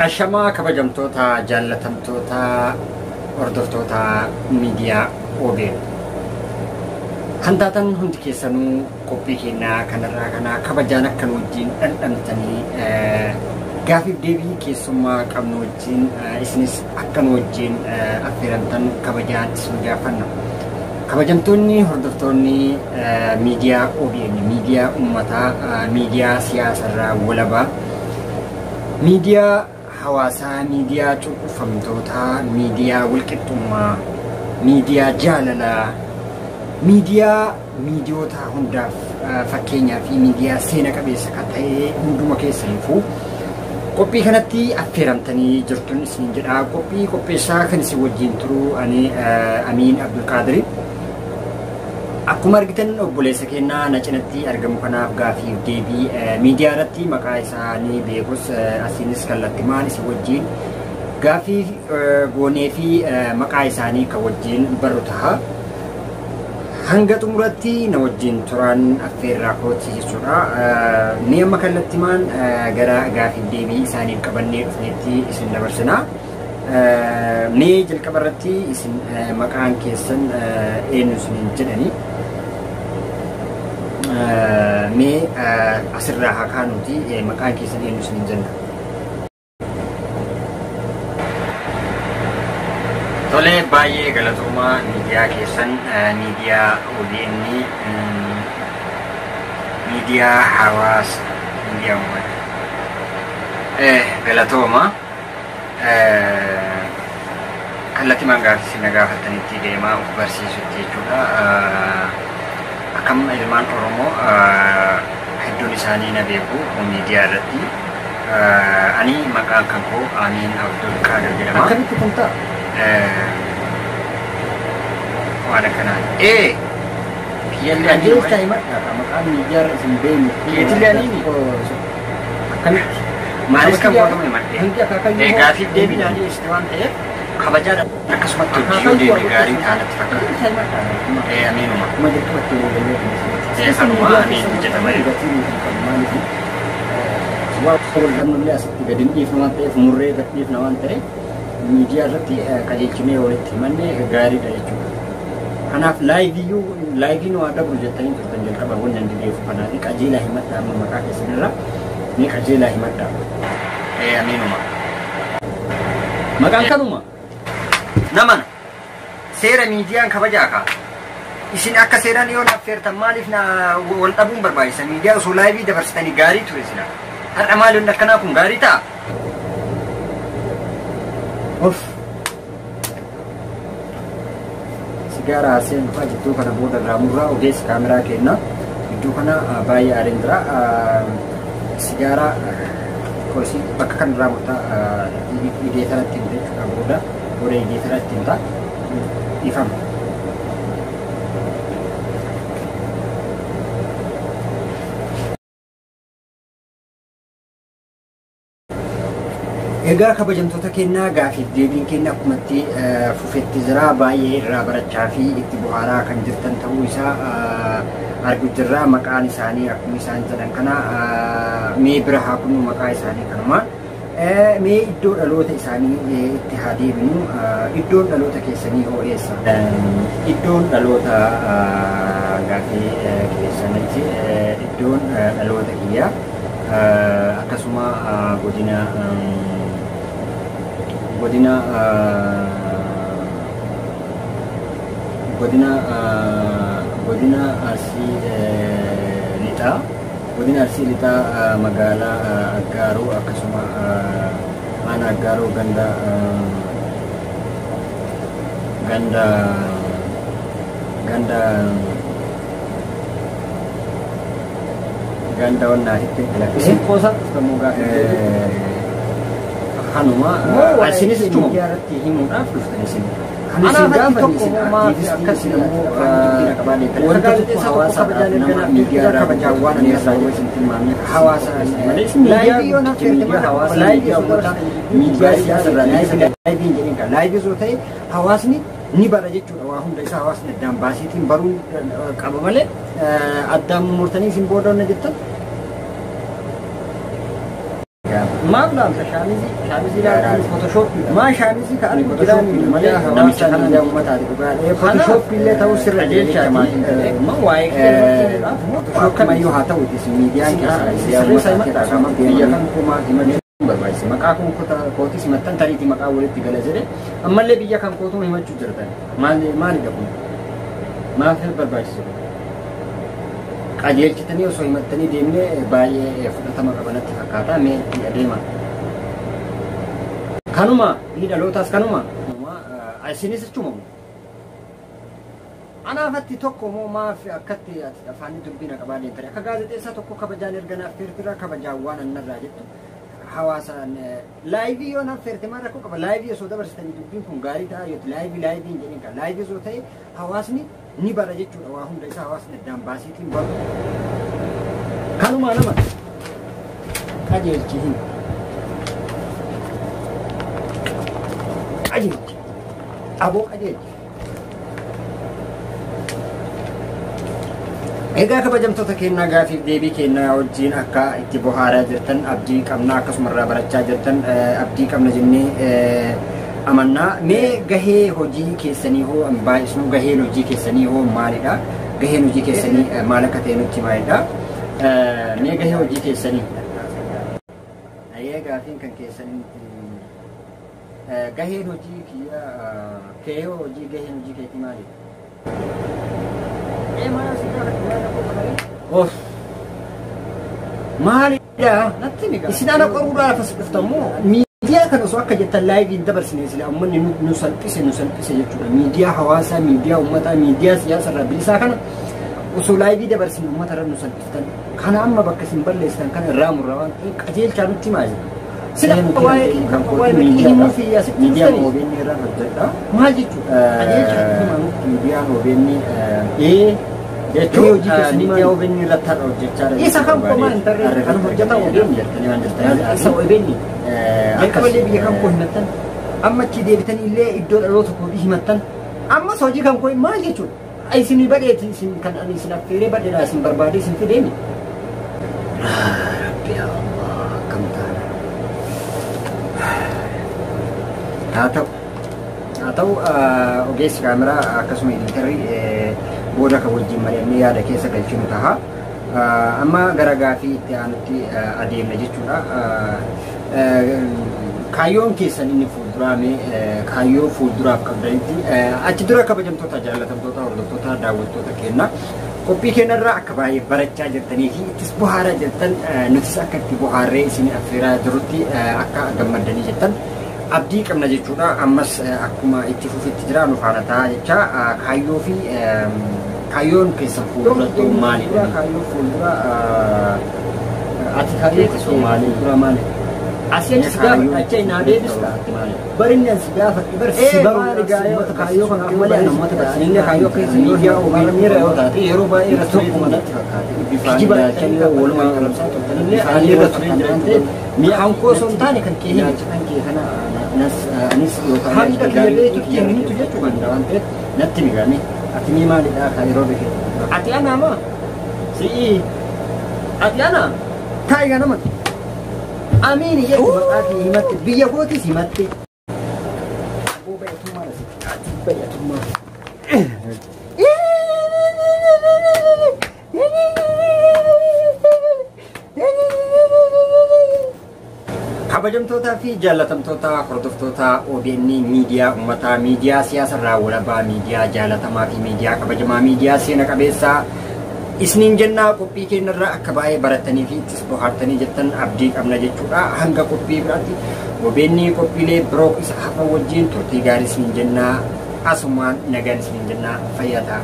Ashamaa kabajamtoota jaallatamtoota hordoftoota miidiyaa OBN. Hantaatan hundi keessanuu qophii keenyaa kanarraa kana kabajaan akkan wajjin dhandhamtanii gaafiif deebii keessummaa qabnu wajjin isinis akkan wajjin affeeramtan kabajaan isin gaafanna. Kabajamtoonni hordoftoonni miidiyaa OBN, miidiyaa uummataa, miidiyaa siyaasarraa walabaa, miidiyaa hawaasaa, miidiyaa cuqqufamtootaa, miidiyaa walqixxummaa, miidiyaa jaalalaa, miidiyoota hundaaf fakkeenyaa fi miidiyaa seena qabeessa kan ta'e hunduma keessaniifuu qophii kanatti affeeramtanii jirtun isin jedha. Qophii qopheessaa kan isin wajjin turu ani Amiin Abdulqaadir. Akkuma argitan obboleessa keenyaa na cinatti argamu kanaaf gaafiif deebii miidiyaa irratti maqaa isaanii beekus asiinis kallattimaan isin wajjin gaafii goonee fi maqaa isaanii kan wajjin barru ta'a. Hanga xumuratti na wajjin turan affeerraa kooti jechuudha. Ni amma kallattimaan gara gaafiif deebii isaaniif qabannee dhufneetti isin dabarsina. Mee jalqaba irratti isin maqaan keessan eenyu isiniin jedhani? Mee asirraa haa kaanuuti maqaan keessan eenyu isiniin jenna? Tole, baay'ee galatoomaa miidiyaa keessan, miidiyaa OBN, miidiyaa hawaasa, miidiyaa uummata. Galatooma. Kallattimaan gaaffii na gaafatanitti deemaa of barsiisutti jechuudha. Akkam ilmaan Oromoo hedduun isaanii na beeku miidiyaa irratti. Ani maqaan kan koo Amiin Abdulqaadir jedhama. Akkamitti kun ta'a? Waan akkanaa. Kiyyallee ani jecha himadha. Maqaan miidiyaa irra isin beeknu. Keetillee ani akkamitti? Maalis kan boodama himadhe. Gaafiif deebii naanii ibsite waan ta'eef kabajaadha. Akkasumatti hojii deebii gaarii ta'anitti fakkaata. Amiinuma. Anuma Amiin jedhama. Waa walqannullee asitti gadi hin dhiifne waan ta'eef murree gadi dhiifna waan ta'eef miidiyaa irratti qajeelchinee walitti himannee gaariidha jechuudha. Kanaaf laayiviin waa dabru jettanii turtan jalqaba wanni hin dhiyeessu kanaaf qajeelaa himadha. Amma maqaa keessanirra ni qajeelaa himadha. Amiinuma. Maqaan kanuma namana seera miidiyaan kabajaa kaa. Isin akka seeraan yoo affeertan maaliif na wal dhabuun barbaachisa? Miidiyaa osoo laayivii dabarsitanii gaarii ture sila. Har'a maaliin akkanaa kun gaarii ta'a? Sigara haaseen dhufaa jidduu kana booda irraa murraa ogeessi kaameraa kenna. Iddoo kana baay'ee aariin jira. Sigara kosii bakka kanarraa murtaa idee sanatti himte jechuudha booda idee sanatti himta ifama. Egaa kabajamtoota keenyaa gaafiif deebiin keenya akkumatti fufetti jira. Baay'ee irraa barachaa fi itti bu'aaraa kan jirtan ta'uu isaa argu jirra. Maqaan isaanii akkuma isaan jedhan kana mee bira haa kunu maqaa isaanii kanuma. Mee iddoo dhaloota isaanii itti haa deebinu. Iddoon dhaloota keessanii hoo eessa? Iddoon dhaloota gaafii keessanitti iddoon dhaloota kiyyaa akkasuma godina Arsii lixaa. Godina Arsii lixaa magaalaa Aggaaroo akkasuma aanaa Aggaaroo ganda wannaa hitte isin qoosa dhuftamu kanuma asinis miidiyaa irratti himuudhaaf dhuftan isin. Anaaf tokko maafi akkasii immoo wanta tokko hawaasa nama miidiyaa irraa kabajaa waan ani irraa isin tilmaamne hawaasa laayivii yoo naffeerte mana hawaasa miidiyaa siyaasa irraa laayiviin jedhin kan laayivii osoo ta'e hawaasni ni bara jechuudha. Waa hunda isaa hawaasni addaan baasiitiin baruu qaba malee addaan murtanii isin booda honna jettan maaf laamta shaamizii laamta footoshoopii maa shaamizii ka ani footoshoopii malee namicha kana illee uummataati dhugaadha footoshoopii illee ta'uu sirra jecha ma waa'ee footoshoopii mayyuu haa ta'u miidiyaan keessaa biyya kan kumaa himalee barbaachisa maqaa kun kootii simattan tariitii maqaa walitti gala jedhe ammallee biyya kan kootuu himachuu jirtan maalidha kun maaf barbaachisu qajeelchitanii osoo himattanii deemnee baay'ee fudhatama qabanatti fakkaata mee itti adeema kanuma hidhalootaas kanuma isinis achuma anaafatti tokko moo maaf akkatti afaanii dubbina qabaa deemtanii akka gaazexeessaa tokko kabajaan erganaa affeertiraa kabajaan waan annarraa jettu hawaasaan laayivii yoo affeerte maal rakkoo qaba laayivii osoo dabarsitanii dubbiin kun gaarii ta'a yoo laayiviin jedhin kan laayivii osoo ta'e hawaasni ni bara jechuudha waa hunda isaa hawaasni addaan baasiitiin baru kanuma nama qajeelchi hin qajeelchi aboo qajeelchi egaa kabajamtoota kennaa gaafiif deebii kennaa wajjin akka itti bohaaraa jirtan abdii qabna akkasumarraa barachaa jirtan abdii qabna jennee amannaa mee gahee hojii keessanii hoo baay'isnu gaheen hojii keessanii hoo maalidha gaheen hojii keessanii maal akka ta'e nutti maalidha mee gahee hojii keessanii gaafiin kan keessanii gaheen hojii kiyya kee hojii gaheen hojii keetii maalidha maalidha isin ana qoruudhaaf as dhuftammoo miidiyaa kan osoo akka jettan laayiviin dabarsine sila uummanni nu salphise jechuudha miidiyaa hawaasaa miidiyaa uummataa miidiyaa siyaasarraa bilisaa kana osoo laayivii dabarsine uummata irra nu salphiftan kana amma bakka isin balleessitan kana irraa murraa waan ta'eef qajeelchaa nutti maali sila waa'ee himuu fi miidiyaan OBN irraa hojjedha maal jechuudha qajeelchaa miidiyaan OBN jechuun hojii keessanii miidiyaa OBN irratti har'a hojjechaa isa kan qomaa intarneetii kan hojjetaa OBN jettanii waan jirtan isa OBN akka malee biyya kan koo himattan amma achi deebitanii illee iddoo dhaloota koo himattan ammas hojii kan koo maal jechuudha isinii badheeti isin kan ani isin affeeree badheedha isin barbaadee isin fideemi rabbi Allah akkam taana haa ta'u ogeessi kaameraa akkasuma editarii booda kan wajjin mari'annee yaada keessa galchinu taha amma gara gaafii itti aanutti adeemna jechuudha kaayyoon keessan inni fuulduraame kaayyoo fuulduraaf qabdanitti achi dura kabajamtoota jaallatamtoota hordoftoota daawwattoota kenna qophii kennarraa akka baay'ee barachaa jirtanii fi ittis bohaaraa jirtan nutis akka itti bohaarree isin affeeraa jirutti akka gammaddanii jettan abdii qabna jechuudha ammas akkuma itti fufitti jira nu faana ta'a jecha kaayyoo fi kaayyoon keessan fuulduratti maalidha kaayyoo fuuldura ati kaayyoo keessan maali asianis gaafa acha ina deebista barinni as gaafa barsi baru gaayo kaayyoo kan malee namoota barsiinne kaayyoo keessa miidiyaa OBN yoo taate yeroo baay'ee rakkoo manatti fakkaate bifa daachaa walumaa qalamsaa tokkollee ani irratti jirante mi'aan koo son taane kan kee kan kee kana anis yookaan hanga kiyyalee kiyyaanitu jechuudha waan ta'eef natti migame ati ni maalidha kan yeroo beekee ati ana ma si'i ati ana kaayiga namatti Amin ya maqaatii himatte biyya kootis himatte bayyatummaa bayyatummaa kabajamtootaa fi jaallatamtoota hordoftoota OBN miidiyaa uummataa miidiyaa siyaasarraa walabaa miidiyaa jaallatamaa fi miidiyaa kabajamaa miidiyaa seena qabeessaa isniin jennaa qophii keenyarraa akka baay'ee baratanii fi ittis bohaartanii jettan abdii qabna jechuudha hanga qophii biraatti OBN qophiilee biroo isa hafa wajjin turtii gaarii isniin jennaa asumaan nagaan isniin jennaa fayyadaa